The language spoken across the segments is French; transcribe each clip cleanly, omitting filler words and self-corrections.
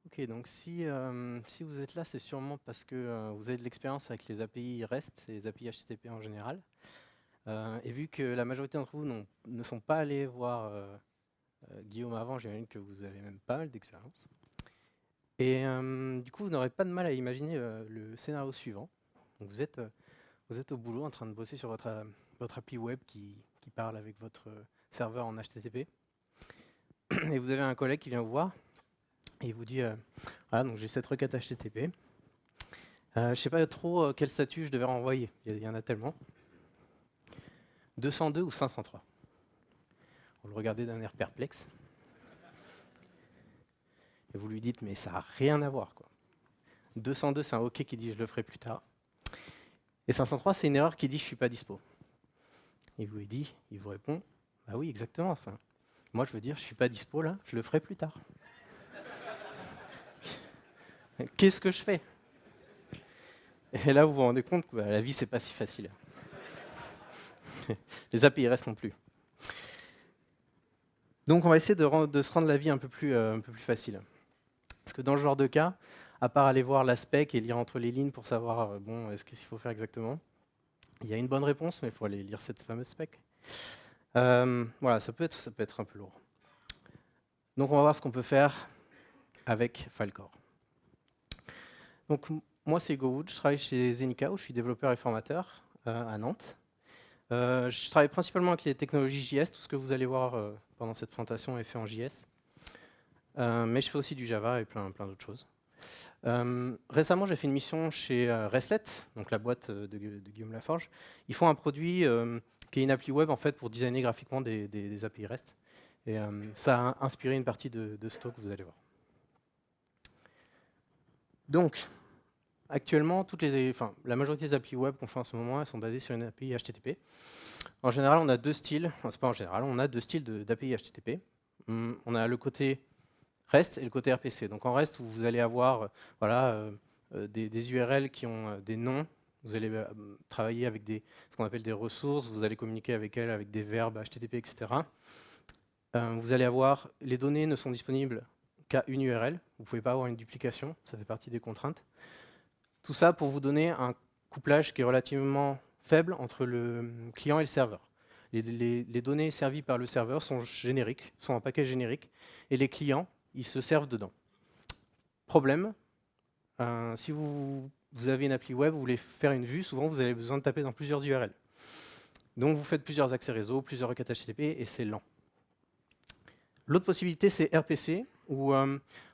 Ok, donc si vous êtes là, c'est sûrement parce que vous avez de l'expérience avec les API REST et les API HTTP en général. Et vu que la majorité d'entre vous ne sont pas allés voir Guillaume avant, j'imagine que vous avez même pas mal d'expérience. Et du coup, vous n'aurez pas de mal à imaginer le scénario suivant. Donc vous êtes au boulot en train de bosser sur votre appli web qui parle avec votre serveur en HTTP. Et vous avez un collègue qui vient vous voir et il vous dit voilà, donc j'ai cette requête HTTP. Je ne sais pas trop quel statut je devais renvoyer. Il y en a tellement. 202 ou 503. Vous le regardez d'un air perplexe. Et vous lui dites, mais ça n'a rien à voir, quoi. 202, c'est un OK qui dit je le ferai plus tard. Et 503, c'est une erreur qui dit je ne suis pas dispo. Il vous répond, bah oui, exactement. Enfin, moi, je veux dire, je ne suis pas dispo là, je le ferai plus tard. Qu'est-ce que je fais? Et là, vous vous rendez compte que la vie, c'est pas si facile. Les API restent non plus. Donc, on va essayer de se rendre la vie un peu plus facile. Parce que dans ce genre de cas, à part aller voir la spec et lire entre les lignes pour savoir, bon, qu'est-ce qu'il faut faire exactement, il y a une bonne réponse, mais il faut aller lire cette fameuse spec. Voilà, ça peut être un peu lourd. Donc, on va voir ce qu'on peut faire avec Filecore. Donc, moi, c'est Hugo Wood, je travaille chez Zenica, où je suis développeur et formateur à Nantes. Je travaille principalement avec les technologies JS, tout ce que vous allez voir pendant cette présentation est fait en JS. Mais je fais aussi du Java et plein d'autres choses. Récemment, j'ai fait une mission chez Reslet, donc la boîte de Guillaume Laforge. Ils font un produit qui est une appli web en fait, pour designer graphiquement des API REST. Et ça a inspiré une partie de ce talk, vous allez voir. Donc, actuellement, la majorité des API web qu'on fait en ce moment, elles sont basées sur une API HTTP. En général, on a deux styles, enfin, c'est pas en général, on a deux styles d'API HTTP. On a le côté REST et le côté RPC. Donc en REST, vous allez avoir des URL qui ont des noms. Vous allez travailler avec ce qu'on appelle des ressources. Vous allez communiquer avec elles avec des verbes HTTP, etc. Vous allez avoir les données ne sont disponibles qu'à une URL. Vous ne pouvez pas avoir une duplication. Ça fait partie des contraintes. Tout ça pour vous donner un couplage qui est relativement faible entre le client et le serveur. Les données servies par le serveur sont génériques, sont en paquet générique, et les clients, ils se servent dedans. Problème, si vous avez une appli web, vous voulez faire une vue, souvent vous avez besoin de taper dans plusieurs URL. Donc vous faites plusieurs accès réseau, plusieurs requêtes HTTP, et c'est lent. L'autre possibilité, c'est RPC, où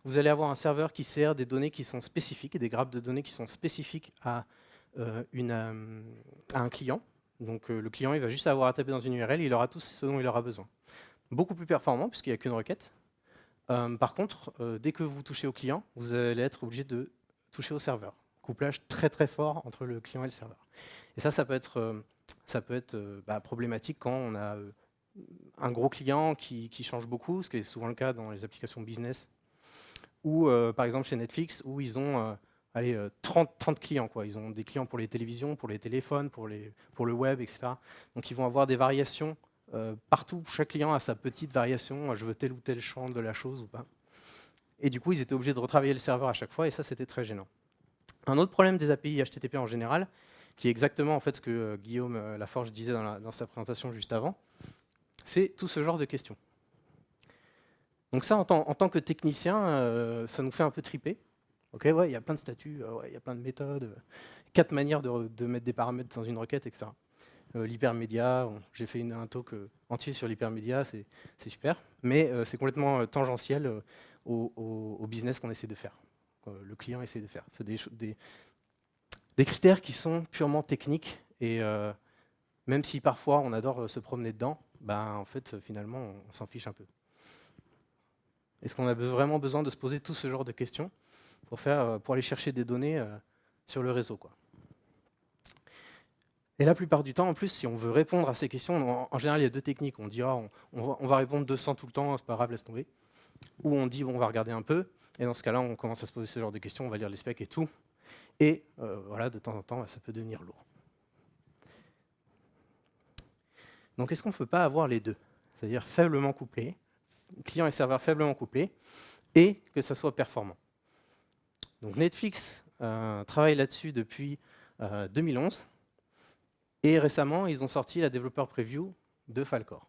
vous allez avoir un serveur qui sert des données qui sont spécifiques, des grappes de données qui sont spécifiques à un client. Donc le client, il va juste avoir à taper dans une URL, il aura tout ce dont il aura besoin. Beaucoup plus performant, puisqu'il n'y a qu'une requête. Par contre, dès que vous touchez au client, vous allez être obligé de toucher au serveur. Couplage très très fort entre le client et le serveur. Et ça peut être problématique quand on a un gros client qui change beaucoup, ce qui est souvent le cas dans les applications business, ou par exemple chez Netflix, où ils ont 30 clients. Quoi. Ils ont des clients pour les télévisions, pour les téléphones, pour le web, etc. Donc ils vont avoir des variations partout. Chaque client a sa petite variation. Je veux tel ou tel champ de la chose ou pas. Et du coup, ils étaient obligés de retravailler le serveur à chaque fois, et ça, c'était très gênant. Un autre problème des API HTTP en général, qui est exactement en fait ce que Guillaume Laforge disait dans sa présentation juste avant, c'est tout ce genre de questions. Donc ça, en tant que technicien, ça nous fait un peu triper. Ok, ouais, il y a plein de statuts, il y a plein de méthodes, 4 manières de mettre des paramètres dans une requête, etc. L'hypermédia, j'ai fait un talk entier sur l'hypermédia, c'est super, mais c'est complètement tangentiel au business qu'on essaie de faire, le client essaie de faire. C'est des critères qui sont purement techniques, et même si parfois on adore se promener dedans, ben, en fait, finalement, on s'en fiche un peu. Est-ce qu'on a vraiment besoin de se poser tout ce genre de questions pour aller chercher des données sur le réseau, quoi. Et la plupart du temps, en plus, si on veut répondre à ces questions, en général, il y a deux techniques. On dit, on va répondre 200 tout le temps, c'est pas grave, laisse tomber. Ou on dit, bon, on va regarder un peu. Et dans ce cas-là, on commence à se poser ce genre de questions, on va lire les specs et tout. Et voilà, de temps en temps, ça peut devenir lourd. Donc, est-ce qu'on ne peut pas avoir les deux? C'est-à-dire faiblement couplés, client et serveur faiblement couplés, et que ça soit performant. Donc Netflix travaille là-dessus depuis 2011. Et récemment, ils ont sorti la développeur preview de Falcor.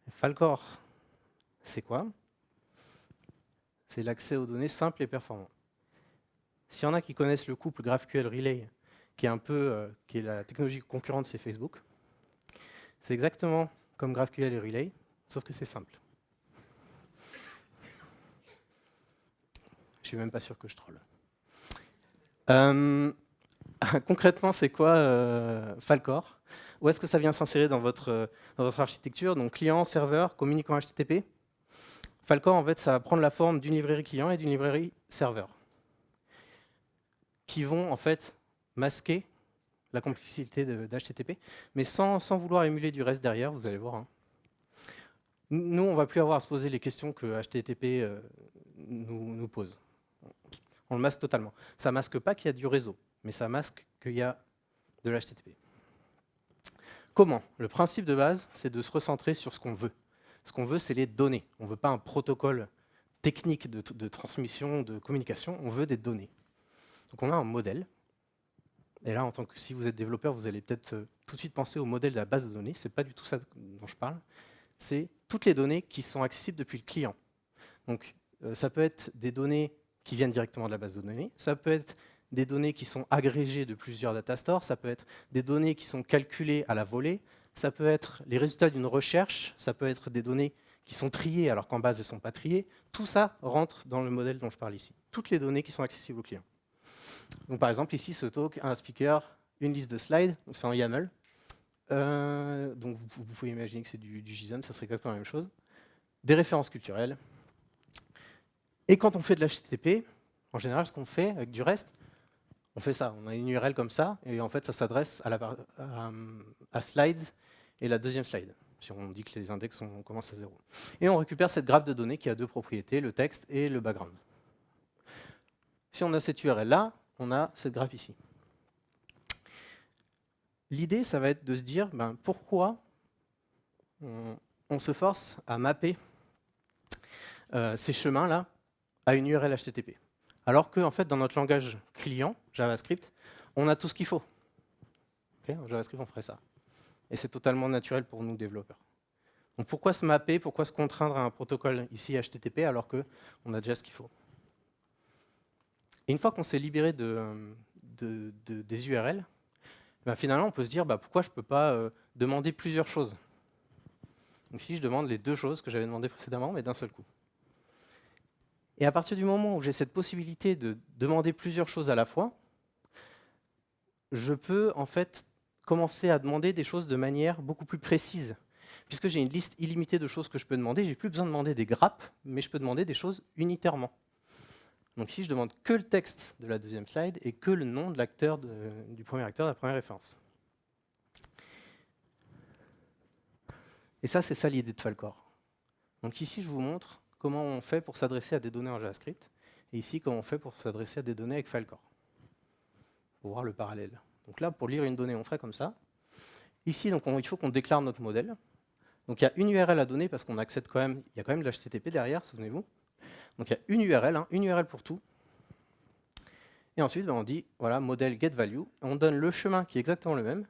Falcor, c'est quoi? C'est l'accès aux données simple et performant. S'il y en a qui connaissent le couple GraphQL Relay, qui est la technologie concurrente chez Facebook, c'est exactement comme GraphQL et Relay, sauf que c'est simple. Je suis même pas sûr que je troll. Concrètement, c'est quoi Falcor? Où est-ce que ça vient s'insérer dans votre architecture? Donc client, serveur, communiquant HTTP. Falcor, en fait, ça va prendre la forme d'une librairie client et d'une librairie serveur, qui vont en fait masquer la complexité d'HTTP, mais sans vouloir émuler du reste derrière, vous allez voir. Hein. Nous, on ne va plus avoir à se poser les questions que HTTP nous pose. On le masque totalement. Ça ne masque pas qu'il y a du réseau, mais ça masque qu'il y a de l'HTTP. Comment? Le principe de base, c'est de se recentrer sur ce qu'on veut. Ce qu'on veut, c'est les données. On ne veut pas un protocole technique de transmission, de communication, on veut des données. Donc on a un modèle. Et là, si vous êtes développeur, vous allez peut-être tout de suite penser au modèle de la base de données. Ce n'est pas du tout ça dont je parle. C'est toutes les données qui sont accessibles depuis le client. Donc ça peut être des données qui viennent directement de la base de données. Ça peut être des données qui sont agrégées de plusieurs data stores. Ça peut être des données qui sont calculées à la volée. Ça peut être les résultats d'une recherche. Ça peut être des données qui sont triées alors qu'en base, elles ne sont pas triées. Tout ça rentre dans le modèle dont je parle ici. Toutes les données qui sont accessibles au client. Donc, par exemple, ici, ce talk, un speaker, une liste de slides, c'est en YAML. Donc vous pouvez imaginer que c'est du JSON, ça serait exactement la même chose. Des références culturelles. Et quand on fait de l'HTTP, en général, ce qu'on fait avec du REST, on fait ça. On a une URL comme ça, et en fait, ça s'adresse à slides et la deuxième slide, si on dit que les index commencent à 0. Et on récupère cette grappe de données qui a deux propriétés, le texte et le background. Si on a cette URL-là, on a cette grappe ici. L'idée, ça va être de se dire pourquoi on se force à mapper ces chemins-là à une URL HTTP. Alors que, en fait, dans notre langage client, JavaScript, on a tout ce qu'il faut. Okay, en JavaScript, on ferait ça. Et c'est totalement naturel pour nous, développeurs. Donc pourquoi se mapper, pourquoi se contraindre à un protocole ici HTTP alors qu'on a déjà ce qu'il faut? Et une fois qu'on s'est libéré des URL, finalement, on peut se dire pourquoi je ne peux pas demander plusieurs choses. Donc si je demande les deux choses que j'avais demandées précédemment, mais d'un seul coup. Et à partir du moment où j'ai cette possibilité de demander plusieurs choses à la fois, je peux en fait commencer à demander des choses de manière beaucoup plus précise. Puisque j'ai une liste illimitée de choses que je peux demander, j'ai plus besoin de demander des grappes, mais je peux demander des choses unitairement. Donc ici, je demande que le texte de la deuxième slide et que le nom de l'acteur du premier acteur de la première référence. Et ça, c'est ça l'idée de Falcor. Donc ici, je vous montre comment on fait pour s'adresser à des données en JavaScript, et ici, comment on fait pour s'adresser à des données avec Falcor. Pour voir le parallèle. Donc là, pour lire une donnée, on ferait comme ça. Ici, donc, il faut qu'on déclare notre modèle. Donc il y a une URL à donner parce qu'on accède quand même, il y a quand même de l'HTTP derrière, souvenez-vous. Donc il y a une URL pour tout. Et ensuite, on dit, voilà, modèle getValue. On donne le chemin qui est exactement le même.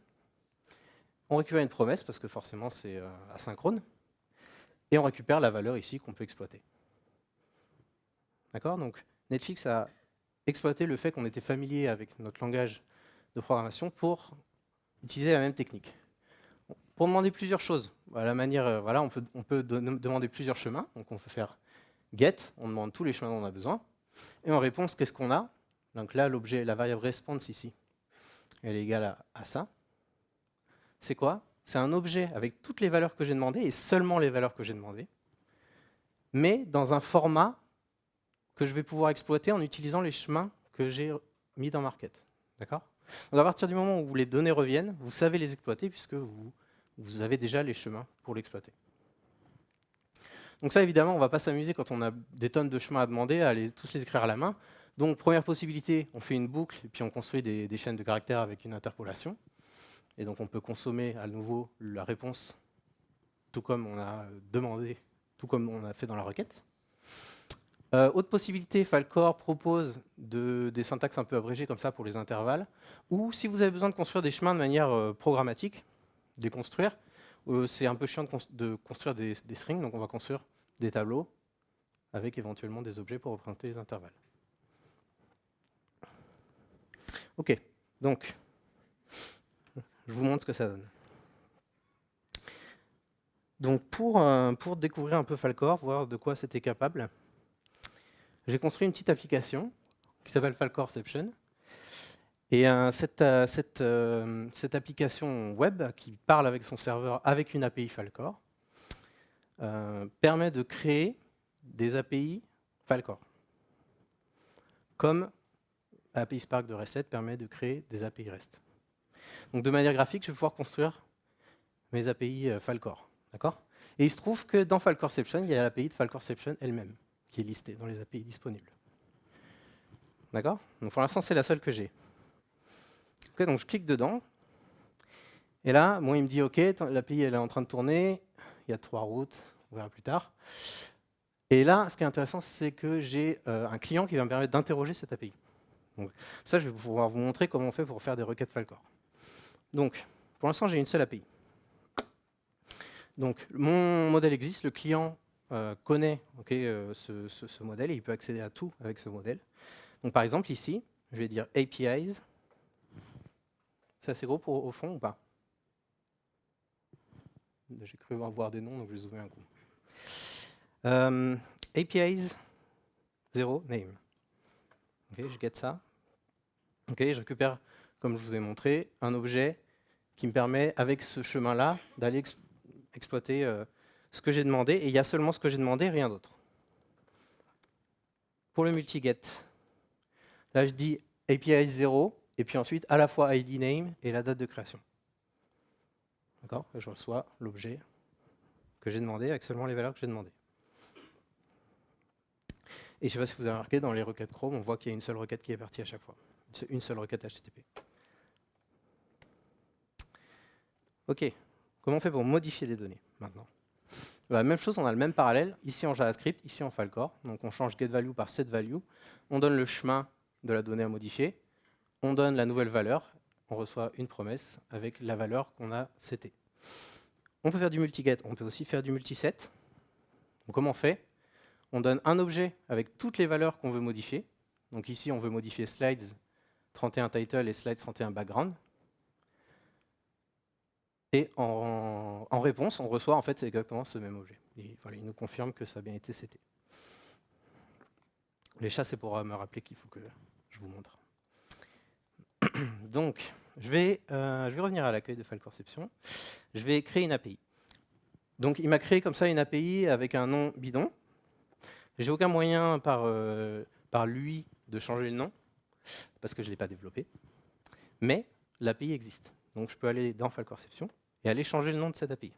On récupère une promesse parce que forcément, c'est asynchrone. Et on récupère la valeur ici qu'on peut exploiter. D'accord? Donc Netflix a exploité le fait qu'on était familier avec notre langage de programmation pour utiliser la même technique. Pour demander plusieurs choses, on peut demander plusieurs chemins. Donc on peut faire get, on demande tous les chemins dont on a besoin. Et en réponse, qu'est-ce qu'on a? Donc là, la variable response ici, elle est égale à ça. C'est quoi? C'est un objet avec toutes les valeurs que j'ai demandées et seulement les valeurs que j'ai demandées, mais dans un format que je vais pouvoir exploiter en utilisant les chemins que j'ai mis dans ma requête. D'accord? Donc à partir du moment où les données reviennent, vous savez les exploiter puisque vous avez déjà les chemins pour l'exploiter. Donc ça, évidemment, on ne va pas s'amuser quand on a des tonnes de chemins à demander, à tous les écrire à la main. Donc première possibilité, on fait une boucle et puis on construit des chaînes de caractères avec une interpolation. Et donc on peut consommer à nouveau la réponse tout comme on a demandé, tout comme on a fait dans la requête. Autre possibilité, Falcor propose des syntaxes un peu abrégées comme ça pour les intervalles, ou si vous avez besoin de construire des chemins de manière programmatique, de les construire, c'est un peu chiant de construire des strings, donc on va construire des tableaux avec éventuellement des objets pour représenter les intervalles. Ok, donc je vous montre ce que ça donne. Donc pour découvrir un peu Falcor, voir de quoi c'était capable, j'ai construit une petite application qui s'appelle Falcorception. Et cette application web qui parle avec son serveur avec une API Falcor permet de créer des API Falcor. Comme l'API Spark de REST permet de créer des API REST. Donc de manière graphique, je vais pouvoir construire mes API Falcor. D'accord ? Et il se trouve que dans Falcorception, il y a l'API de Falcorception elle-même qui est listée dans les API disponibles. D'accord ? Donc pour l'instant, c'est la seule que j'ai. Okay, donc je clique dedans. Et là, bon, il me dit OK, l'API elle est en train de tourner. Il y a 3 routes, on verra plus tard. Et là, ce qui est intéressant, c'est que j'ai un client qui va me permettre d'interroger cette API. Donc, ça, je vais pouvoir vous montrer comment on fait pour faire des requêtes Falcor. Donc, pour l'instant, j'ai une seule API. Donc, mon modèle existe, le client connaît ce modèle et il peut accéder à tout avec ce modèle. Donc, par exemple, ici, je vais dire APIs. C'est assez gros au fond ou pas? J'ai cru avoir des noms, donc je vais zoomer un coup. APIs 0 name. Okay, je get ça. Okay, je récupère, comme je vous ai montré, un objet qui me permet, avec ce chemin-là, d'aller exploiter ce que j'ai demandé. Et il y a seulement ce que j'ai demandé, rien d'autre. Pour le multiget, là je dis APIs 0, et puis ensuite à la fois ID name et la date de création. D'accord ? Je reçois l'objet que j'ai demandé avec seulement les valeurs que j'ai demandées. Et je ne sais pas si vous avez remarqué, dans les requêtes Chrome, on voit qu'il y a une seule requête qui est partie à chaque fois. Une seule requête HTTP. OK. Comment on fait pour modifier les données maintenant? La même chose, on a le même parallèle, ici en JavaScript, ici en Falcor. Donc on change getValue par setValue. On donne le chemin de la donnée à modifier. On donne la nouvelle valeur. On reçoit une promesse avec la valeur qu'on a setée. On peut faire du multiget, on peut aussi faire du multiset. Donc comment on fait? On donne un objet avec toutes les valeurs qu'on veut modifier. Donc ici, on veut modifier slides 31 title et slides 31 background. Et en réponse, on reçoit en fait exactement ce même objet. Et voilà, il nous confirme que ça a bien été seté. Les chats, c'est pour me rappeler qu'il faut que je vous montre. Donc, je vais revenir à l'accueil de Falcorception. Je vais créer une API. Donc, il m'a créé comme ça une API avec un nom bidon. J'ai aucun moyen par lui de changer le nom, parce que je ne l'ai pas développé. Mais l'API existe. Donc, je peux aller dans Falcorception et aller changer le nom de cette API.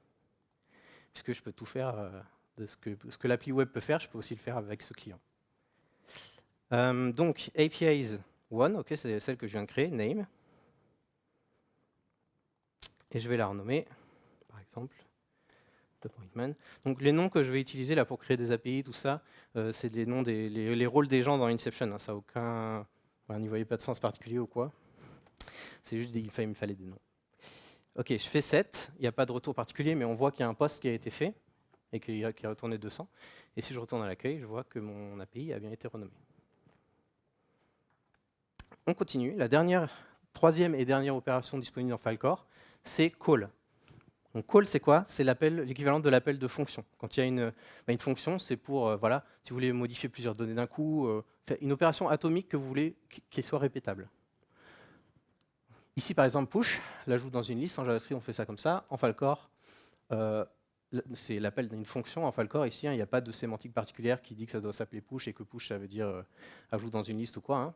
Puisque je peux tout faire de ce que l'API web peut faire, je peux aussi le faire avec ce client. Donc, APIs 1, okay, c'est celle que je viens de créer, name. Et je vais la renommer, par exemple, appointment. Donc, les noms que je vais utiliser là pour créer des API, tout ça, c'est les noms les rôles des gens dans Inception. Hein, ça n'a aucun... Voilà, n'y voyez pas de sens particulier ou quoi. C'est juste qu'il me fallait des noms. Ok, je fais 7, il n'y a pas de retour particulier, mais on voit qu'il y a un post qui a été fait et qui a retourné 200. Et si je retourne à l'accueil, je vois que mon API a bien été renommé. On continue. La troisième et dernière opération disponible dans Falcor, c'est call. Donc call, c'est quoi? C'est l'équivalent de l'appel de fonction. Quand il y a une fonction, c'est pour, voilà, si vous voulez modifier plusieurs données d'un coup, une opération atomique que vous voulez qui soit répétable. Ici, par exemple, push, l'ajout dans une liste. En JavaScript, on fait ça comme ça. En Falcor, c'est l'appel d'une fonction. En Falcor, ici, il n'y a pas de sémantique particulière qui dit que ça doit s'appeler push et que push, ça veut dire ajout dans une liste ou quoi. Hein.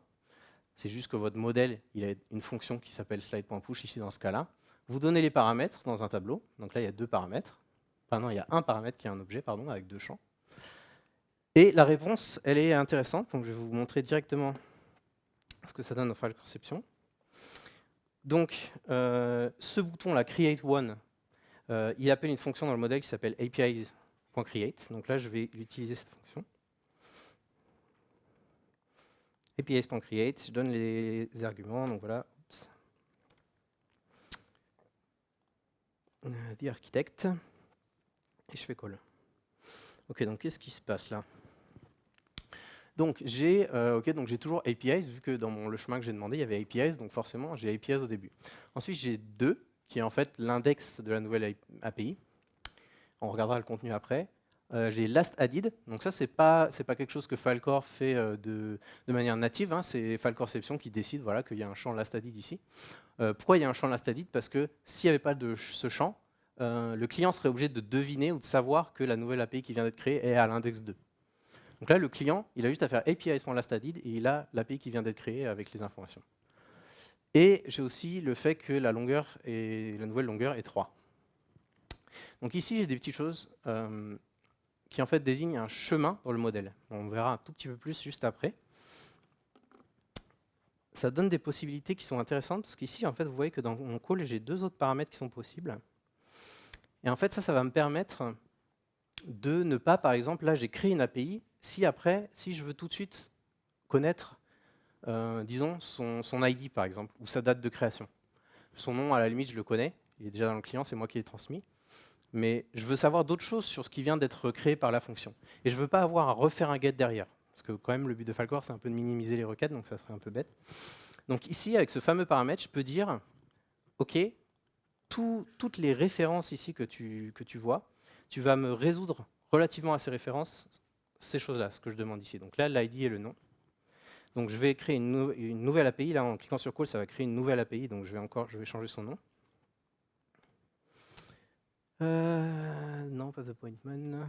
C'est juste que votre modèle, il a une fonction qui s'appelle slide.push, ici, dans ce cas-là. Vous donnez les paramètres dans un tableau. Donc là, il y a 2 paramètres. Enfin non, il y a un paramètre qui est un objet, pardon, avec 2 champs. Et la réponse, elle est intéressante. Donc je vais vous montrer directement ce que ça donne dans Falcorception. Donc, ce bouton-là, create one, il appelle une fonction dans le modèle qui s'appelle API.create. Donc là, je vais utiliser cette fonction. APIs.create, je donne les arguments, donc voilà. Oups. The architect, et je fais call. Ok, donc qu'est-ce qui se passe là? Donc j'ai toujours APIs, vu que dans le chemin que j'ai demandé, il y avait APIs, donc forcément j'ai APIs au début. Ensuite j'ai 2, qui est en fait l'index de la nouvelle API. On regardera le contenu après. J'ai last added, donc ça c'est pas quelque chose que Filecore fait de manière native, hein, c'est Filecoreception qui décide voilà, qu'il y a un champ last added ici. Pourquoi il y a un champ last added? Parce que s'il n'y avait pas de ce champ, le client serait obligé de deviner ou de savoir que la nouvelle API qui vient d'être créée est à l'index 2. Donc là, le client, il a juste à faire APIs.lastAdded et il a l'API qui vient d'être créée avec les informations. Et j'ai aussi le fait que la nouvelle longueur est 3. Donc ici, j'ai des petites choses qui en fait désignent un chemin dans le modèle. On verra un tout petit peu plus juste après. Ça donne des possibilités qui sont intéressantes parce qu'ici, en fait, vous voyez que dans mon call, j'ai 2 autres paramètres qui sont possibles. Et en fait, ça va me permettre de ne pas, par exemple, là, j'ai créé une API. Si je veux tout de suite connaître, disons, son ID, par exemple, ou sa date de création. Son nom, à la limite, je le connais. Il est déjà dans le client, c'est moi qui l'ai transmis. Mais je veux savoir d'autres choses sur ce qui vient d'être créé par la fonction. Et je ne veux pas avoir à refaire un get derrière. Parce que quand même, le but de Filecore, c'est un peu de minimiser les requêtes, donc ça serait un peu bête. Donc ici, avec ce fameux paramètre, je peux dire, OK, toutes les références ici que tu vois, tu vas me résoudre relativement à ces références, ces choses-là, ce que je demande ici. Donc là, l'ID et le nom. Donc je vais créer une nouvelle API. Là, en cliquant sur call, ça va créer une nouvelle API. Donc je vais changer son nom. Non, pas The Appointment.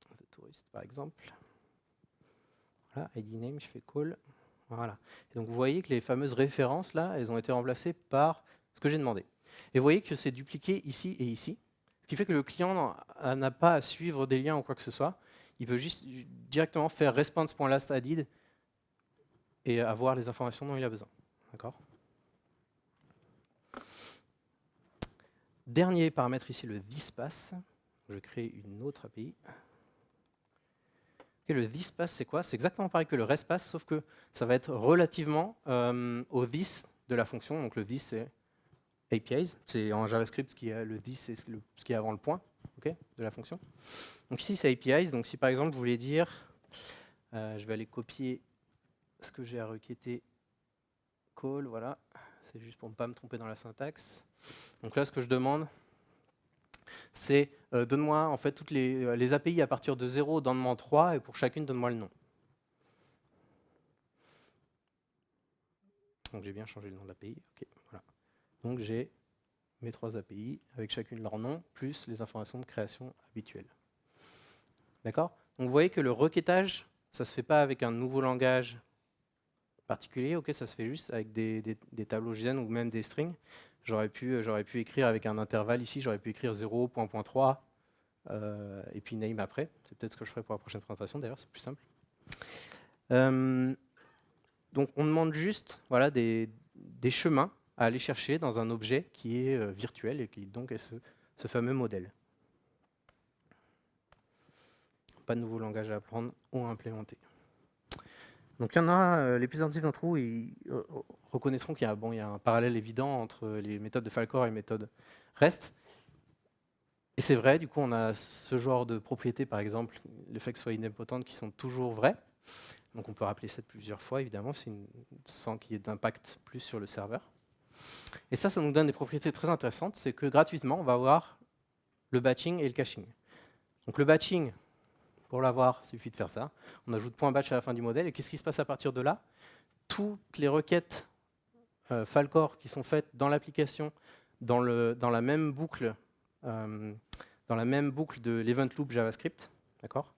The Tourist, par exemple. Voilà, ID name, je fais call. Voilà. Et donc vous voyez que les fameuses références, là, elles ont été remplacées par ce que j'ai demandé. Et vous voyez que c'est dupliqué ici et ici. Ce qui fait que le client n'a pas à suivre des liens ou quoi que ce soit. Il peut juste directement faire response.lastAdded et avoir les informations dont il a besoin. D'accord ? Dernier paramètre ici, le thisPass. Je crée une autre API. Et le thisPass, c'est quoi? C'est exactement pareil que le restPass, sauf que ça va être relativement au this de la fonction. Donc le this, c'est APIs. C'est en JavaScript, le this, c'est ce qui est avant le point, okay, de la fonction. Donc ici, c'est APIs. Donc si par exemple, vous voulez dire, je vais aller copier ce que j'ai à requêter, call, voilà. C'est juste pour ne pas me tromper dans la syntaxe. Donc là, ce que je demande, c'est donne-moi en fait toutes les API à partir de 0, donne-moi 3, et pour chacune, donne-moi le nom. Donc j'ai bien changé le nom de l'API. Okay, voilà. Donc j'ai mes 3 API avec chacune leur nom, plus les informations de création habituelles. D'accord? Donc vous voyez que le requêtage, ça ne se fait pas avec un nouveau langage particulier, okay, ça se fait juste avec des tableaux JSON ou même des strings. J'aurais pu écrire avec un intervalle ici, j'aurais pu écrire 0, point 3, et puis name après. C'est peut-être ce que je ferai pour la prochaine présentation, d'ailleurs, c'est plus simple. Donc on demande juste voilà, des chemins à aller chercher dans un objet qui est virtuel et qui donc est ce fameux modèle. Pas de nouveau langage à apprendre ou à implémenter. Donc il y en a, les plus attentifs d'entre vous, ils reconnaîtront qu'il y a un parallèle évident entre les méthodes de Filecore et les méthodes REST. Et c'est vrai, du coup, on a ce genre de propriétés, par exemple, le fait que ce soit idempotente, qui sont toujours vraies. Donc on peut rappeler ça plusieurs fois, évidemment, sans qu'il y ait d'impact plus sur le serveur. Et ça nous donne des propriétés très intéressantes. C'est que gratuitement, on va avoir le batching et le caching. Donc le batching, pour l'avoir, il suffit de faire ça. On ajoute .batch à la fin du modèle. Et qu'est-ce qui se passe à partir de là? Toutes les requêtes Filecore qui sont faites dans l'application, dans la même boucle de l'event loop JavaScript, d'accord,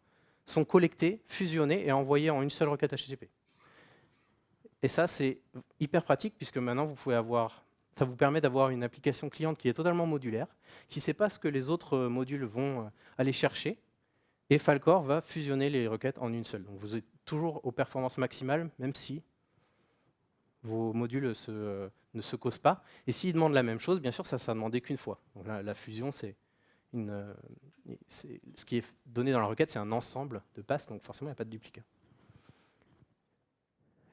sont collectées, fusionnées et envoyées en une seule requête HTTP. Et ça, c'est hyper pratique puisque maintenant, ça vous permet d'avoir une application cliente qui est totalement modulaire, qui ne sait pas ce que les autres modules vont aller chercher, et Filecore va fusionner les requêtes en une seule. Donc vous êtes toujours aux performances maximales, même si vos modules ne se causent pas. Et s'ils demandent la même chose, bien sûr, ça ne sera demandé qu'une fois. Donc la fusion, c'est ce qui est donné dans la requête, c'est un ensemble de passes, donc forcément, il n'y a pas de duplicat.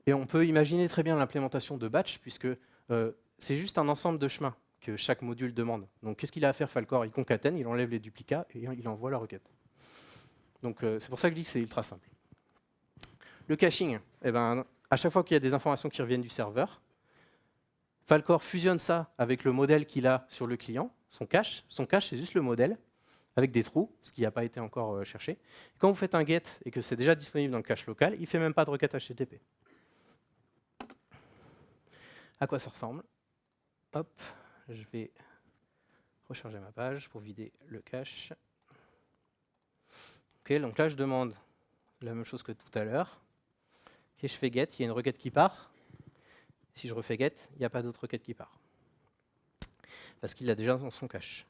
Et on peut imaginer très bien l'implémentation de batch, puisque c'est juste un ensemble de chemins que chaque module demande. Donc qu'est-ce qu'il a à faire Falcor? Il concatène, il enlève les duplicats et il envoie la requête. Donc c'est pour ça que je dis que c'est ultra simple. Le caching, eh ben, à chaque fois qu'il y a des informations qui reviennent du serveur, Falcor fusionne ça avec le modèle qu'il a sur le client, son cache. Son cache, c'est juste le modèle, avec des trous, ce qui n'a pas été encore cherché. Quand vous faites un get et que c'est déjà disponible dans le cache local, il ne fait même pas de requête HTTP. À quoi ça ressemble? Hop, je vais recharger ma page pour vider le cache. Ok, donc là, je demande la même chose que tout à l'heure. Okay, je fais get, il y a une requête qui part. Si je refais get, il n'y a pas d'autre requête qui part. Parce qu'il l'a déjà dans son cache.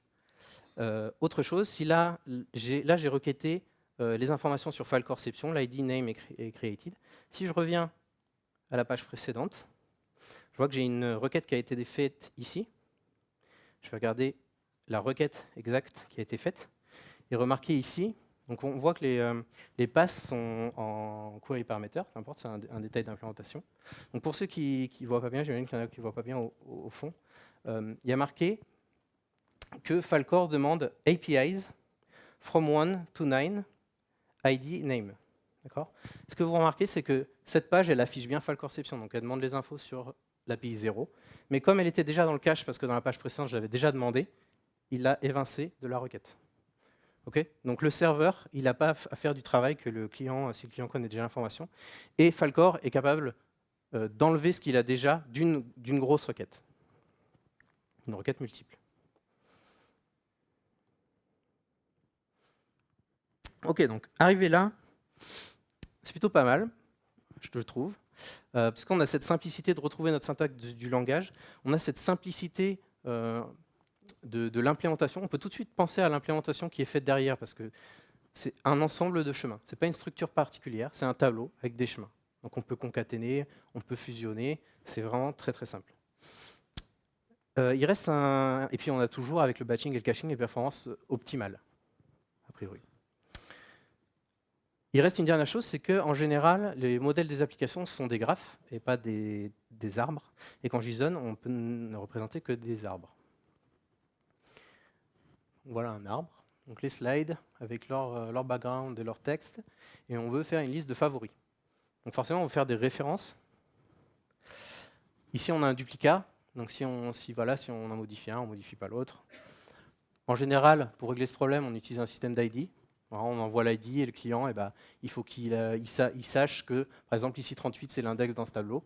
Autre chose, si là j'ai requêté les informations sur filecorception, l'id, name et created. Si je reviens à la page précédente, je vois que j'ai une requête qui a été faite ici. Je vais regarder la requête exacte qui a été faite. Et remarquez ici, donc on voit que les passes sont en query parameter, peu importe, c'est un détail d'implémentation. Donc pour ceux qui ne voient pas bien, j'imagine qu'il y en a qui ne voient pas bien au fond, il y a marqué que Falcor demande APIs from 1 to 9, ID, name. Ce que vous remarquez, c'est que cette page, elle affiche bien Filecorception, donc elle demande les infos sur l'API 0. Mais comme elle était déjà dans le cache, parce que dans la page précédente, je l'avais déjà demandé, il l'a évincé de la requête. Donc le serveur, il n'a pas à faire du travail que le client, si le client connaît déjà l'information. Et Falcor est capable d'enlever ce qu'il a déjà d'une grosse requête. Une requête multiple. Ok, donc arrivé là, c'est plutôt pas mal, je trouve, parce qu'on a cette simplicité de retrouver notre syntaxe du langage, on a cette simplicité de l'implémentation. On peut tout de suite penser à l'implémentation qui est faite derrière, parce que c'est un ensemble de chemins. Ce n'est pas une structure particulière, c'est un tableau avec des chemins. Donc on peut concaténer, on peut fusionner, c'est vraiment très très simple. Il reste un... Et puis on a toujours, avec le batching et le caching, les performances optimales, a priori. Il reste une dernière chose, c'est qu'en général, les modèles des applications sont des graphes et pas des arbres. Et qu'en JSON, on peut ne représenter que des arbres. Voilà un arbre. Donc les slides avec leur background et leur texte. Et on veut faire une liste de favoris. Donc forcément, on veut faire des références. Ici, on a un duplicat. Donc si on en modifie un, on ne modifie pas l'autre. En général, pour régler ce problème, on utilise un système d'ID. On envoie l'ID et le client, il faut qu'il sache que, par exemple, ici 38, c'est l'index dans ce tableau.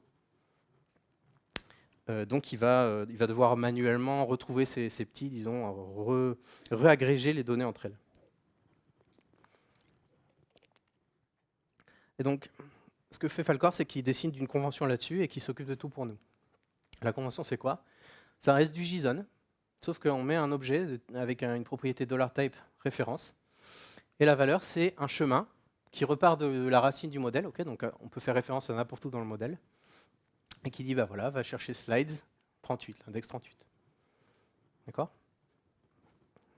Donc il va devoir manuellement retrouver ces petits, disons, réagréger les données entre elles. Et donc, ce que fait Falcor, c'est qu'il dessine une convention là-dessus et qu'il s'occupe de tout pour nous. La convention, c'est quoi? Ça reste du JSON, sauf qu'on met un objet avec une propriété $type référence. Et la valeur, c'est un chemin qui repart de la racine du modèle. Donc on peut faire référence à n'importe où dans le modèle. Et qui dit, va chercher slides 38, l'index 38. D'accord?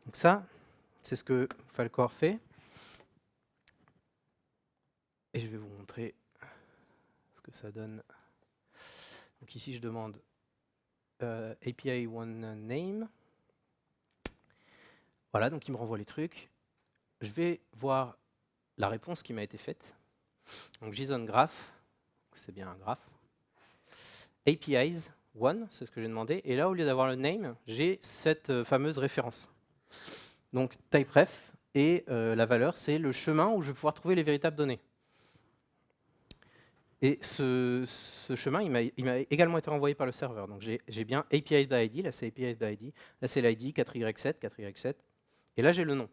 Donc ça, c'est ce que Falcor fait. Et je vais vous montrer ce que ça donne. Donc ici, je demande API one name. Voilà, donc il me renvoie les trucs. Je vais voir la réponse qui m'a été faite. Donc JSON graph, c'est bien un graphe. APIs one, c'est ce que j'ai demandé. Et là, au lieu d'avoir le name, j'ai cette fameuse référence. Donc typeref, et la valeur, c'est le chemin où je vais pouvoir trouver les véritables données. Et ce chemin, il m'a également été renvoyé par le serveur. Donc j'ai bien API by ID, là c'est API by ID, là c'est l'ID 4Y7, 4Y7. Et là j'ai le nom,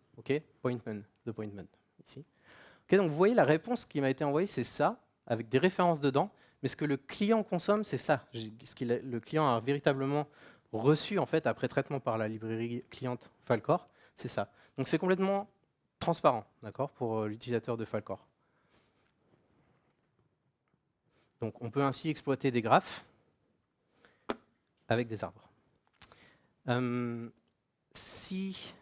Pointman, de Pointman, ici. Donc vous voyez, la réponse qui m'a été envoyée, c'est ça, avec des références dedans. Mais ce que le client consomme, c'est ça. Le client a véritablement reçu, en fait, après traitement par la librairie cliente Falcor, c'est ça. Donc c'est complètement transparent, d'accord, pour l'utilisateur de Falcor. Donc on peut ainsi exploiter des graphes avec des arbres. Si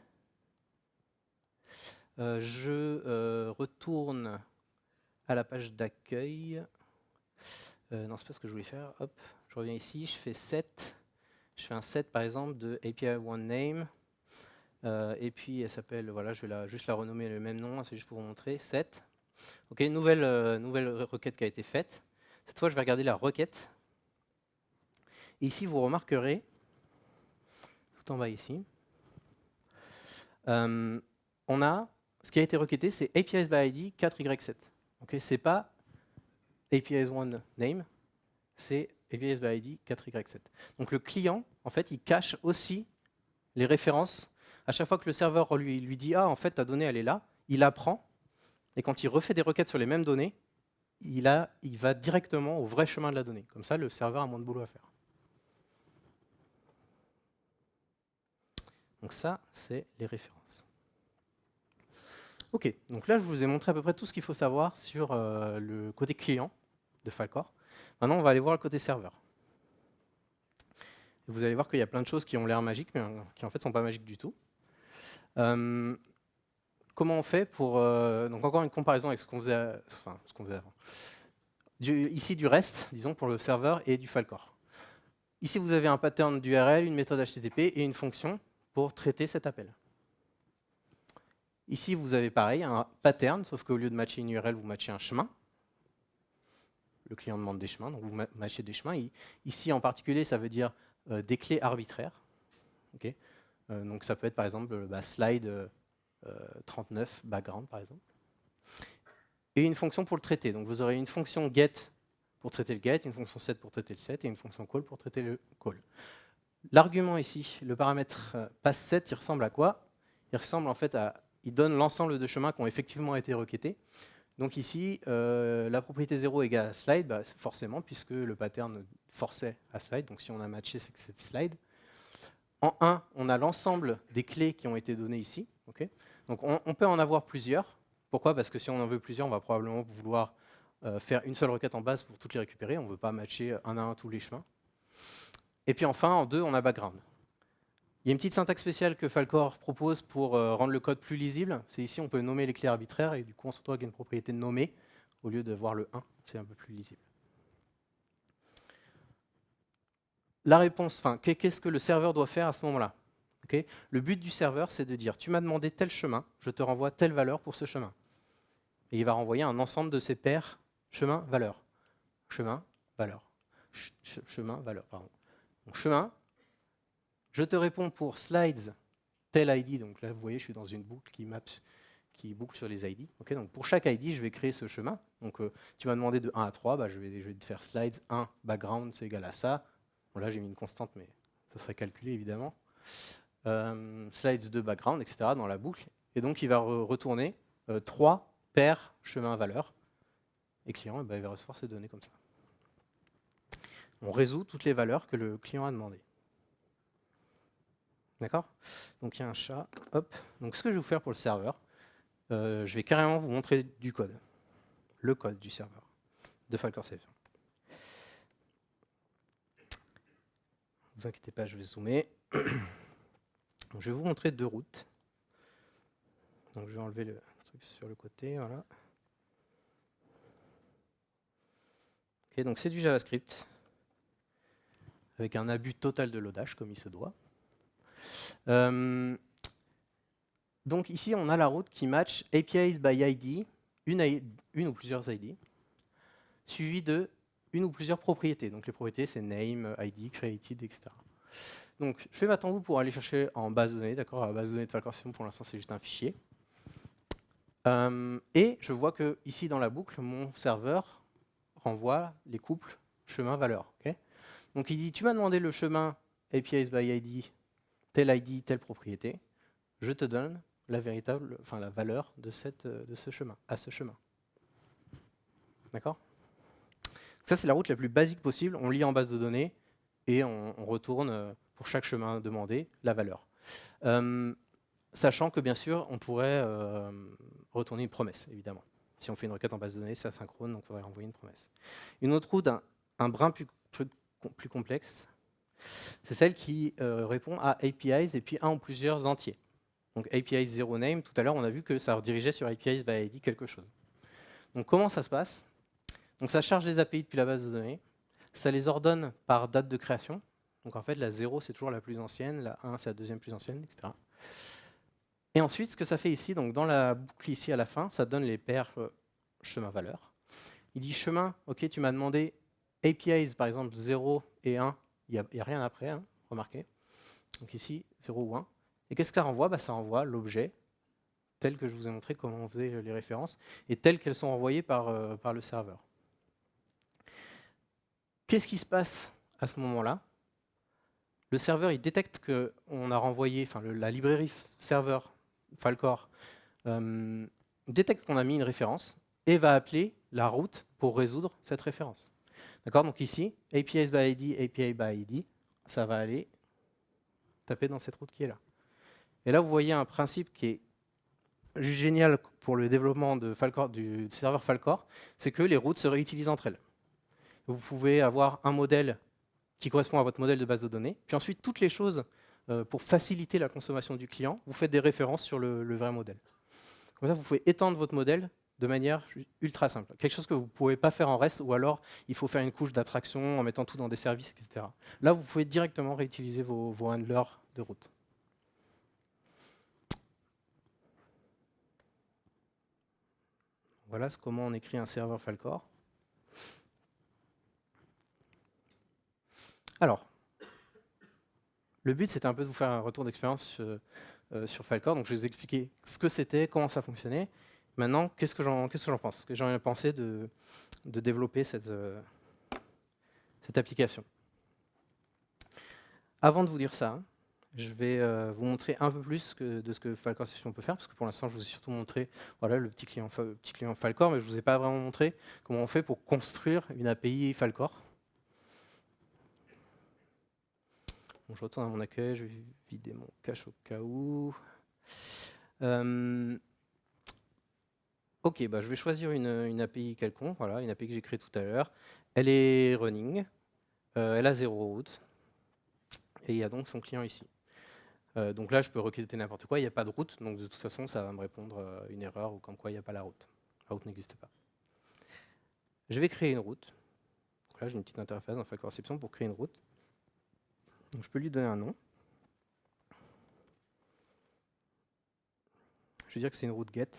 Je retourne à la page d'accueil. Non, c'est pas ce que je voulais faire. Hop, je reviens ici, je fais set. Je fais un set par exemple de API one name. Et puis elle s'appelle, voilà, je vais juste la renommer le même nom, c'est juste pour vous montrer, set. Ok, nouvelle requête qui a été faite. Cette fois, je vais regarder la requête. Et ici, vous remarquerez, tout en bas ici, on a, ce qui a été requêté, c'est APIs by ID 4Y7. Okay, ce n'est pas APIs one name, c'est APIs by ID 4Y7. Donc le client, en fait, il cache aussi les références. À chaque fois que le serveur lui dit « Ah, en fait, ta donnée, elle est là », il apprend. Et quand il refait des requêtes sur les mêmes données, il va directement au vrai chemin de la donnée. Comme ça, le serveur a moins de boulot à faire. Donc ça, c'est les références. Ok, donc là, je vous ai montré à peu près tout ce qu'il faut savoir sur le côté client de Falcor. Maintenant, on va aller voir le côté serveur. Et vous allez voir qu'il y a plein de choses qui ont l'air magiques, mais qui en fait ne sont pas magiques du tout. Comment on fait pour... donc encore une comparaison avec ce qu'on faisait, avant. Ici, du REST, disons, pour le serveur et du Falcor. Ici, vous avez un pattern d'URL, une méthode HTTP et une fonction pour traiter cet appel. Ici, vous avez pareil, un pattern, sauf qu'au lieu de matcher une URL, vous matchez un chemin. Le client demande des chemins, donc vous matchez des chemins. Ici, en particulier, ça veut dire des clés arbitraires. Okay, donc ça peut être, par exemple, slide 39 background, par exemple. Et une fonction pour le traiter. Donc vous aurez une fonction get pour traiter le get, une fonction set pour traiter le set, et une fonction call pour traiter le call. L'argument ici, le paramètre pass7, il ressemble à quoi? Il ressemble en fait à... Il donne l'ensemble de chemins qui ont effectivement été requêtés. Donc ici, la propriété 0 égale à slide, bah, forcément, puisque le pattern forçait à slide. Donc si on a matché, c'est que c'est slide. En 1, on a l'ensemble des clés qui ont été données ici. Okay, donc on peut en avoir plusieurs. Pourquoi? Parce que si on en veut plusieurs, on va probablement vouloir faire une seule requête en base pour toutes les récupérer. On ne veut pas matcher un à un tous les chemins. Et puis enfin, en 2, on a background. Il y a une petite syntaxe spéciale que Falcor propose pour rendre le code plus lisible. C'est ici, on peut nommer les clés arbitraires et du coup, on se retrouve avec une propriété nommer au lieu de voir le 1. C'est un peu plus lisible. La réponse, qu'est-ce que le serveur doit faire à ce moment-là? Okay, le but du serveur, c'est de dire, tu m'as demandé tel chemin, je te renvoie telle valeur pour ce chemin. Et il va renvoyer un ensemble de ces paires chemin, valeur. Chemin, valeur. Chemin, valeur, pardon. Donc chemin, je te réponds pour slides, tel ID, donc là vous voyez je suis dans une boucle qui boucle sur les ID. Okay, donc pour chaque ID, je vais créer ce chemin. Donc tu m'as demandé de 1 à 3, bah, je vais te faire slides 1, background, c'est égal à ça. Bon, là j'ai mis une constante, mais ça serait calculé évidemment. Slides 2, background, etc. dans la boucle. Et donc il va retourner 3 paires chemin, valeur. Et client, bah, il va recevoir ces données comme ça. On résout toutes les valeurs que le client a demandées. D'accord? Donc il y a un chat. Hop. Donc ce que je vais vous faire pour le serveur, je vais carrément vous montrer du code. Le code du serveur de Falcor Session. Ne vous inquiétez pas, je vais zoomer. Donc, je vais vous montrer 2 routes. Donc je vais enlever le truc sur le côté. Voilà. Okay, donc c'est du JavaScript avec un abus total de loadage comme il se doit. Donc ici, on a la route qui match APIs by ID, une ou plusieurs ID, suivie de une ou plusieurs propriétés. Donc les propriétés, c'est name, ID, created, etc. Donc je fais ma tambour pour aller chercher en base de données. D'accord, la base de données de Falcor Session, pour l'instant, c'est juste un fichier. Et je vois que ici, dans la boucle, mon serveur renvoie les couples chemin-valeur. Okay, donc il dit, tu m'as demandé le chemin APIs by ID, telle propriété. Je te donne la valeur de ce chemin, à ce chemin. D'accord? Ça, c'est la route la plus basique possible. On lit en base de données et on retourne pour chaque chemin demandé la valeur. Sachant que, bien sûr, on pourrait retourner une promesse, évidemment. Si on fait une requête en base de données, c'est asynchrone, donc il faudrait renvoyer une promesse. Une autre route, un brin plus complexe, c'est celle qui répond à APIs et puis un ou plusieurs entiers. Donc API 0 name, tout à l'heure, on a vu que ça redirigeait sur APIs by ID quelque chose. Donc comment ça se passe? Donc ça charge les API depuis la base de données, ça les ordonne par date de création. Donc en fait, la 0, c'est toujours la plus ancienne, la 1, c'est la deuxième plus ancienne, etc. Et ensuite, ce que ça fait ici, donc dans la boucle ici à la fin, ça donne les paires chemin-valeur. Il dit chemin, ok, tu m'as demandé APIs, par exemple 0 et 1, il n'y a rien après, hein, remarquez. Donc ici, 0 ou 1. Et qu'est-ce que ça renvoie? Ça renvoie l'objet, tel que je vous ai montré comment on faisait les références, et telles qu'elles sont renvoyées par le serveur. Qu'est-ce qui se passe à ce moment-là? Le serveur, il détecte qu'on a renvoyé, enfin la librairie serveur Falcor détecte qu'on a mis une référence et va appeler la route pour résoudre cette référence. D'accord? Donc ici, APIs by ID, API by ID, ça va aller taper dans cette route qui est là. Et là, vous voyez un principe qui est génial pour le développement de Falcor, du serveur Falcor, c'est que les routes se réutilisent entre elles. Vous pouvez avoir un modèle qui correspond à votre modèle de base de données, puis ensuite toutes les choses pour faciliter la consommation du client, vous faites des références sur le vrai modèle. Comme ça, vous pouvez étendre votre modèle de manière ultra simple. Quelque chose que vous ne pouvez pas faire en REST, ou alors il faut faire une couche d'abstraction en mettant tout dans des services, etc. Là, vous pouvez directement réutiliser vos handlers de route. Voilà comment on écrit un serveur Falcor. Alors, le but, c'était un peu de vous faire un retour d'expérience sur Falcor. Donc, je vais vous expliquer ce que c'était, comment ça fonctionnait. Maintenant, qu'est-ce que j'en pense? Ce que j'en ai pensé de développer cette application. Avant de vous dire ça, je vais vous montrer un peu plus de ce que Falcor Session peut faire, parce que pour l'instant, je vous ai surtout montré voilà, le petit client Falcor, mais je ne vous ai pas vraiment montré comment on fait pour construire une API Falcor. Bon, je retourne à mon accueil, je vais vider mon cache au cas où. Ok, je vais choisir une API quelconque, voilà, une API que j'ai créée tout à l'heure. Elle est running, elle a 0 route, et il y a donc son client ici. Donc là, je peux requêter n'importe quoi, il n'y a pas de route, donc de toute façon, ça va me répondre une erreur ou comme quoi il n'y a pas la route. La route n'existe pas. Je vais créer une route. Donc là, j'ai une petite interface dans Falcor Reception pour créer une route. Donc je peux lui donner un nom. Je vais dire que c'est une route get.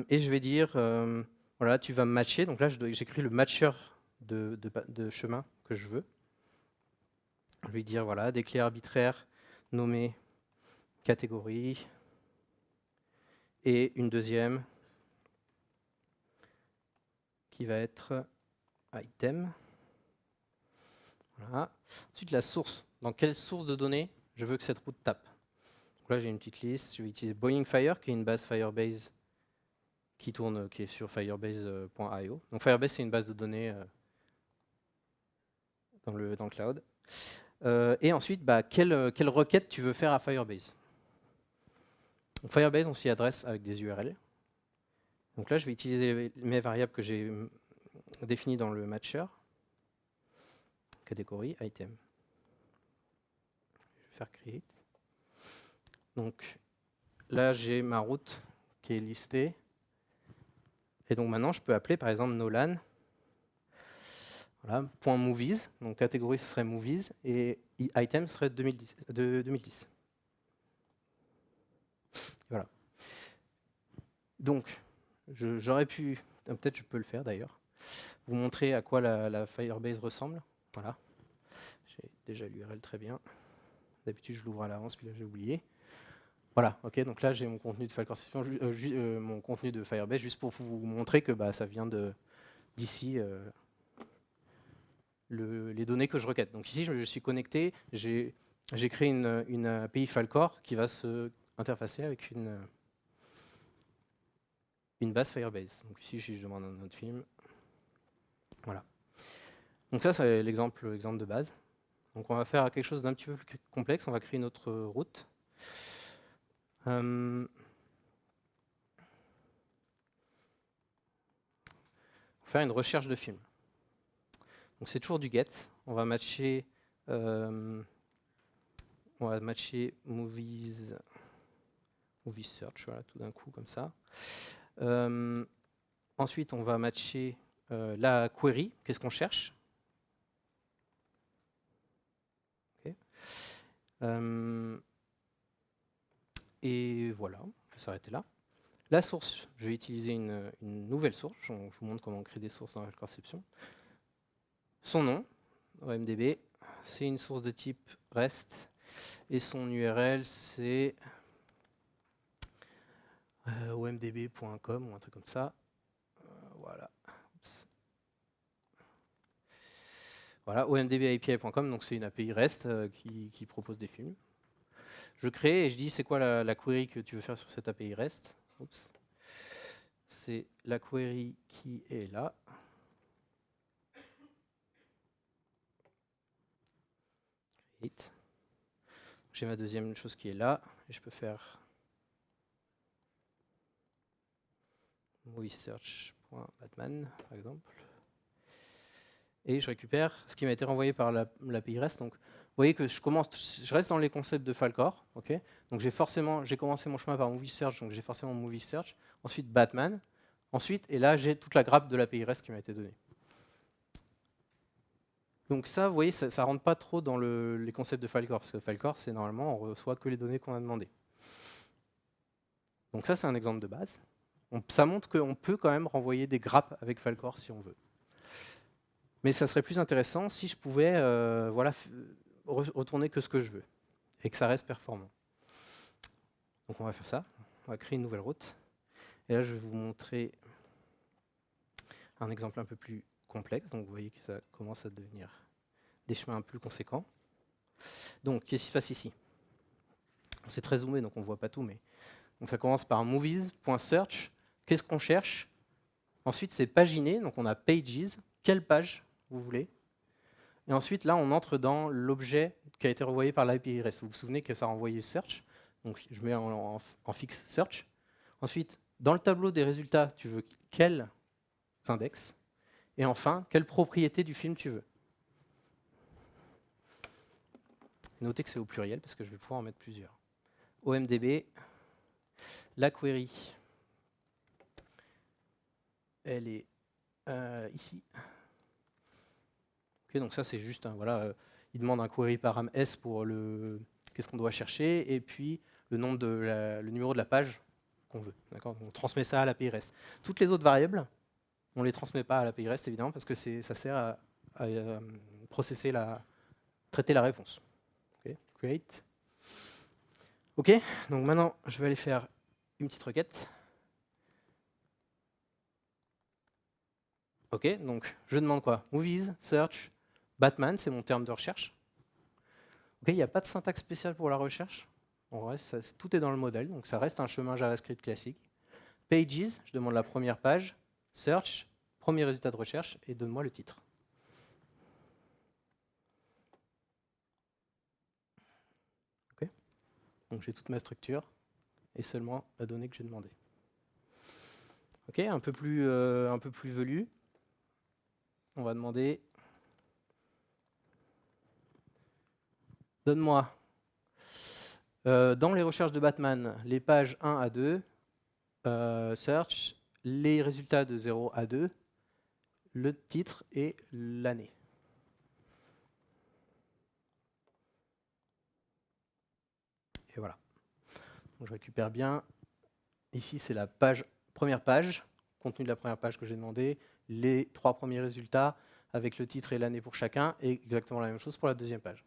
Et je vais dire, voilà, tu vas me matcher. Donc là, j'écris le matcher de chemin que je veux. Je vais dire, voilà, des clés arbitraires nommées catégorie. Et une deuxième qui va être item. Voilà. Ensuite, la source. Dans quelle source de données je veux que cette route tape? Donc là, j'ai une petite liste. Je vais utiliser Boiling Fire, qui est une base Firebase qui tourne, qui est sur firebase.io. Donc Firebase, c'est une base de données dans le cloud. Et ensuite, quelle requête tu veux faire à Firebase? Donc Firebase, on s'y adresse avec des URL. Donc là, je vais utiliser mes variables que j'ai définies dans le matcher. Catégorie, item. Je vais faire create. Donc là, j'ai ma route qui est listée. Et donc maintenant, je peux appeler par exemple nolan. Voilà, .movies, donc catégorie ce serait movies, et item ce serait 2010. Voilà. Donc, j'aurais pu, peut-être je peux le faire d'ailleurs, vous montrer à quoi la Firebase ressemble. Voilà. J'ai déjà l'URL très bien. D'habitude, je l'ouvre à l'avance, puis là, j'ai oublié. Voilà, ok, donc là, j'ai mon contenu de Falcor Session, mon contenu de Firebase, juste pour vous montrer que ça vient d'ici. Les données que je requête. Donc ici, je suis connecté, j'ai créé une API Falcor qui va se interfacer avec une base Firebase. Donc ici, je demande un autre film. Voilà. Donc ça, c'est l'exemple de base. Donc on va faire quelque chose d'un petit peu plus complexe. On va créer notre route. On va faire une recherche de film. Donc c'est toujours du get. On va matcher on va matcher movies search, voilà, tout d'un coup comme ça. Ensuite, on va matcher la query, qu'est-ce qu'on cherche. Okay. Et voilà, on peut s'arrêter là. La source, je vais utiliser une nouvelle source. Je vous montre comment on crée des sources dans Conception. Son nom, OMDB, c'est une source de type REST. Et son URL, c'est omdb.com ou un truc comme ça. Voilà. Oups. Voilà, omdbapi.com, donc c'est une API REST qui propose des films. Je crée et je dis c'est quoi la query que tu veux faire sur cette API REST. Oups. C'est la query qui est là. J'ai ma deuxième chose qui est là, et je peux faire moviesearch.batman, par exemple. Et je récupère ce qui m'a été renvoyé par l'API REST. Donc, vous voyez que je reste dans les concepts de Falcor. Okay, donc j'ai commencé mon chemin par moviesearch, donc j'ai forcément moviesearch. Ensuite Batman. Ensuite, et là j'ai toute la grappe de l'API REST qui m'a été donnée. Donc ça, vous voyez, ça ne rentre pas trop dans les concepts de Falcor, parce que Falcor, c'est normalement, on reçoit que les données qu'on a demandées. Donc ça, c'est un exemple de base. Ça montre qu'on peut quand même renvoyer des grappes avec Falcor si on veut. Mais ça serait plus intéressant si je pouvais voilà, retourner que ce que je veux, et que ça reste performant. Donc on va faire ça, on va créer une nouvelle route. Et là, je vais vous montrer un exemple un peu plus complexe. Donc vous voyez que ça commence à devenir des chemins plus conséquents. Donc, qu'est-ce qui se passe ici? C'est très zoomé, donc on ne voit pas tout, mais donc ça commence par movies.search. Qu'est-ce qu'on cherche? Ensuite, c'est paginé, donc on a pages. Quelle page vous voulez? Et ensuite, là, on entre dans l'objet qui a été renvoyé par l'API REST. Vous vous souvenez que ça a renvoyé search, donc je mets en fixe search. Ensuite, dans le tableau des résultats, tu veux quel index? Et enfin, quelle propriété du film tu veux? Notez que c'est au pluriel parce que je vais pouvoir en mettre plusieurs. OMDB, la query, elle est ici. Okay, donc ça c'est juste voilà, il demande un query param S pour qu'est-ce qu'on doit chercher et puis le numéro de la page qu'on veut. On transmet ça à l'API REST. Toutes les autres variables, on ne les transmet pas à l'API REST évidemment parce que ça sert à processer traiter la réponse. Okay, create. Ok, donc maintenant je vais aller faire une petite requête. Ok, donc je demande quoi? Movies, search, Batman, c'est mon terme de recherche. Ok, il n'y a pas de syntaxe spéciale pour la recherche. En vrai, tout est dans le modèle, donc ça reste un chemin JavaScript classique. Pages, je demande la première page. Search, premier résultat de recherche, et donne-moi le titre. Okay, donc j'ai toute ma structure et seulement la donnée que j'ai demandée. Ok, un peu plus velu. On va demander donne-moi dans les recherches de Batman les pages 1 à 2, search, les résultats de 0 à 2, le titre et l'année. Et voilà. Donc je récupère bien. Ici, c'est la première page, contenu de la première page que j'ai demandé, les 3 premiers résultats avec le titre et l'année pour chacun, et exactement la même chose pour la deuxième page.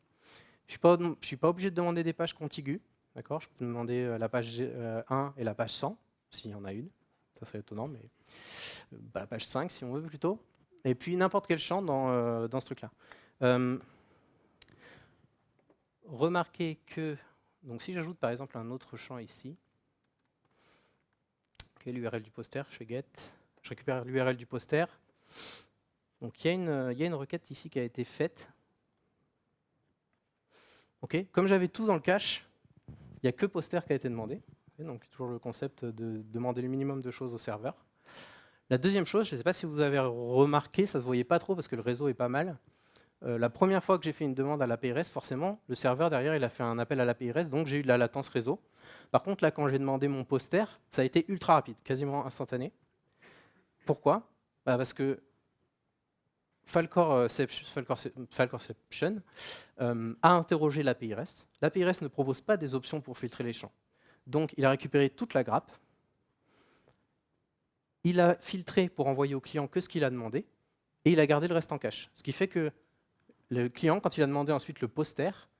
Je ne suis pas obligé de demander des pages contiguës. D'accord, je peux demander la page 1 et la page 100, s'il y en a une. Ça serait étonnant, mais la page 5, si on veut plutôt. Et puis n'importe quel champ dans ce truc-là. Remarquez que, donc si j'ajoute par exemple un autre champ ici, qui est l'URL du poster, je fais get, je récupère l'URL du poster. Donc il y a une requête ici qui a été faite. Okay. Comme j'avais tout dans le cache, il n'y a que poster qui a été demandé. Okay, donc toujours le concept de demander le minimum de choses au serveur. La deuxième chose, je ne sais pas si vous avez remarqué, ça ne se voyait pas trop parce que le réseau est pas mal. la première fois que j'ai fait une demande à l'API REST, forcément, le serveur derrière, il a fait un appel à l'API REST, donc j'ai eu de la latence réseau. Par contre, là, quand j'ai demandé mon poster, ça a été ultra rapide, quasiment instantané. Pourquoi? Parce que Falcorception a interrogé l'API REST. L'API REST ne propose pas des options pour filtrer les champs. Donc, il a récupéré toute la grappe. Il a filtré pour envoyer au client que ce qu'il a demandé. Et il a gardé le reste en cache. Ce qui fait que le client, quand il a demandé ensuite le poster,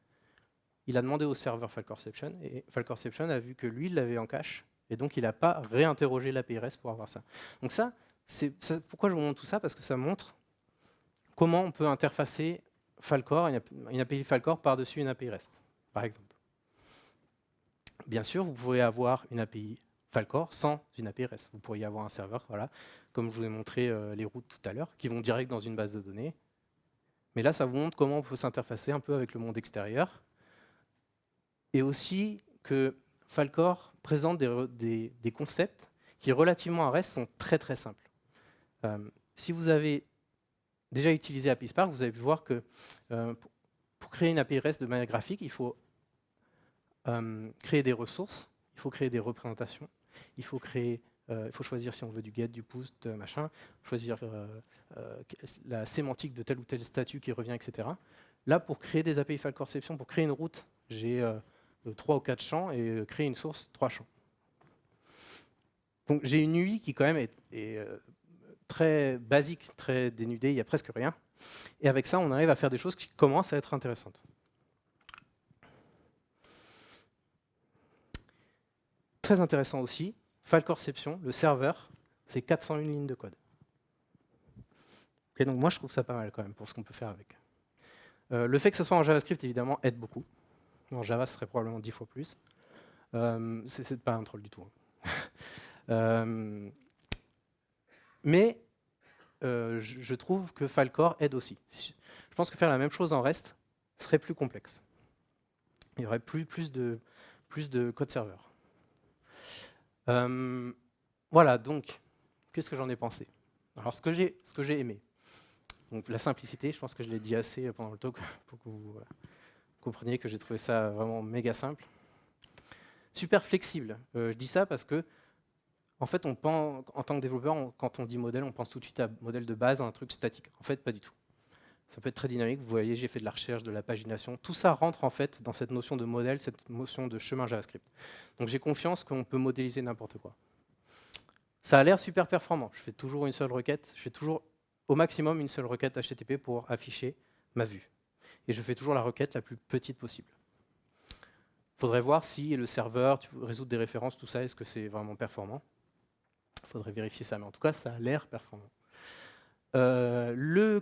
il a demandé au serveur Falcorception. Et Falcorception a vu que lui, il l'avait en cache. Et donc, il n'a pas réinterrogé l'API REST pour avoir ça. Donc pourquoi je vous montre tout ça? Parce que ça montre comment on peut interfacer Falcor, une API Falcor par-dessus une API REST, par exemple. Bien sûr, vous pouvez avoir une API Falcor sans une API REST. Vous pourriez avoir un serveur, voilà, comme je vous ai montré les routes tout à l'heure, qui vont direct dans une base de données. Mais là, ça vous montre comment on peut s'interfacer un peu avec le monde extérieur. Et aussi que Falcor présente des concepts qui, relativement à REST, sont très très simples. Si vous avez déjà utilisé API Spark, vous avez pu voir que pour créer une API REST de manière graphique, il faut créer des ressources, il faut créer des représentations, il faut choisir si on veut du get, du post, machin, choisir la sémantique de tel ou tel statut qui revient, etc. Là, pour créer des API Falcorception, pour créer une route, j'ai 3 ou 4 champs et créer une source, 3 champs. Donc j'ai une UI qui quand même est très basique, très dénudée, il n'y a presque rien. Et avec ça, on arrive à faire des choses qui commencent à être intéressantes. Très intéressant aussi, Falcorception, le serveur, c'est 401 lignes de code. Okay, donc moi, je trouve ça pas mal quand même pour ce qu'on peut faire avec. Le fait que ce soit en JavaScript, évidemment, aide beaucoup. En Java, ce serait probablement 10 fois plus. C'est pas un troll du tout. Mais je trouve que Falcor aide aussi. Je pense que faire la même chose en REST serait plus complexe. Il y aurait plus de code serveur. Voilà, donc, qu'est-ce que j'en ai pensé? Alors, ce que j'ai aimé, donc la simplicité, je pense que je l'ai dit assez pendant le talk pour que vous compreniez que j'ai trouvé ça vraiment méga simple. Super flexible. Je dis ça parce que, en fait, on pense, en tant que développeur, quand on dit modèle, on pense tout de suite à modèle de base, à un truc statique. En fait, pas du tout. Ça peut être très dynamique. Vous voyez, j'ai fait de la recherche, de la pagination. Tout ça rentre en fait dans cette notion de modèle, cette notion de chemin JavaScript. Donc j'ai confiance qu'on peut modéliser n'importe quoi. Ça a l'air super performant. Je fais toujours une seule requête. Je fais toujours au maximum une seule requête HTTP pour afficher ma vue. Et je fais toujours la requête la plus petite possible. Il faudrait voir si le serveur, résoudre des références, tout ça, est-ce que c'est vraiment performant? Il faudrait vérifier ça, mais en tout cas, ça a l'air performant. Le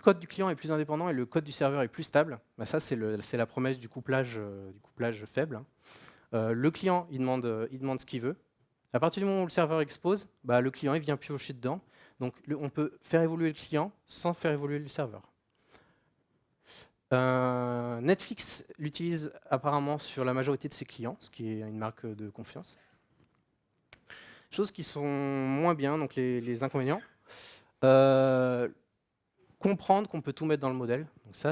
code du client est plus indépendant et le code du serveur est plus stable. Bah ça, c'est la promesse du couplage faible. Le client, il demande ce qu'il veut. À partir du moment où le serveur expose, bah, le client il vient piocher dedans. Donc on peut faire évoluer le client sans faire évoluer le serveur. Netflix l'utilise apparemment sur la majorité de ses clients, ce qui est une marque de confiance. Choses qui sont moins bien, donc les inconvénients. Comprendre qu'on peut tout mettre dans le modèle. Donc ça,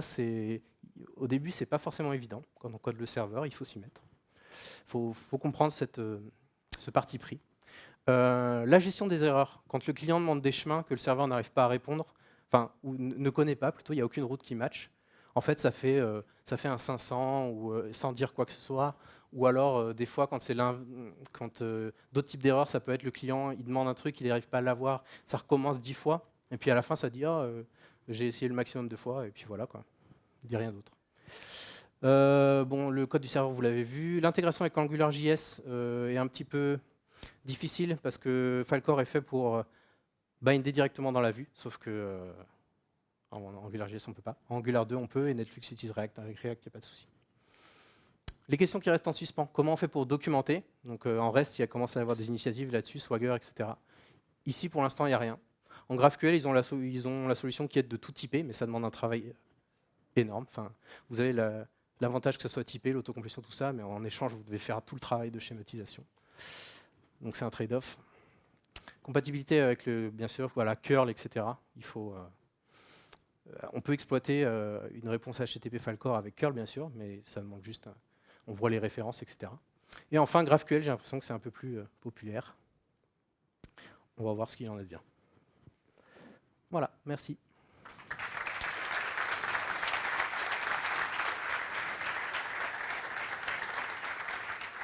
au début, c'est pas forcément évident. Quand on code le serveur, il faut s'y mettre. Il faut comprendre ce parti pris. La gestion des erreurs. Quand le client demande des chemins que le serveur n'arrive pas à répondre, enfin, ou ne connaît pas, plutôt, il n'y a aucune route qui match. En fait, ça fait un 500 ou sans dire quoi que ce soit. Ou alors, des fois, quand d'autres types d'erreurs, ça peut être le client, il demande un truc, il n'arrive pas à l'avoir, ça recommence 10 fois. Et puis à la fin, ça dit j'ai essayé le maximum de fois, et puis voilà, quoi. Il dit rien d'autre. Bon, le code du serveur, vous l'avez vu. L'intégration avec AngularJS est un petit peu difficile parce que Falcor est fait pour binder directement dans la vue, sauf que en AngularJS, on ne peut pas. En Angular 2, on peut, et Netflix utilise React. Avec React, il n'y a pas de souci. Les questions qui restent en suspens. Comment on fait pour documenter? Donc en REST, il y a commencé à y avoir des initiatives là-dessus, Swagger, etc. Ici, pour l'instant, il n'y a rien. En GraphQL, ils ont la solution qui est de tout typer, mais ça demande un travail énorme. Enfin, vous avez l'avantage que ça soit typé, l'autocomplétion, tout ça, mais en échange, vous devez faire tout le travail de schématisation. Donc c'est un trade-off. Compatibilité avec, bien sûr, voilà, curl, etc. Il faut On peut exploiter une réponse HTTP Falcor avec curl, bien sûr, mais ça demande juste, on voit les références, etc. Et enfin, GraphQL, j'ai l'impression que c'est un peu plus populaire. On va voir ce qu'il en advient. Voilà, merci.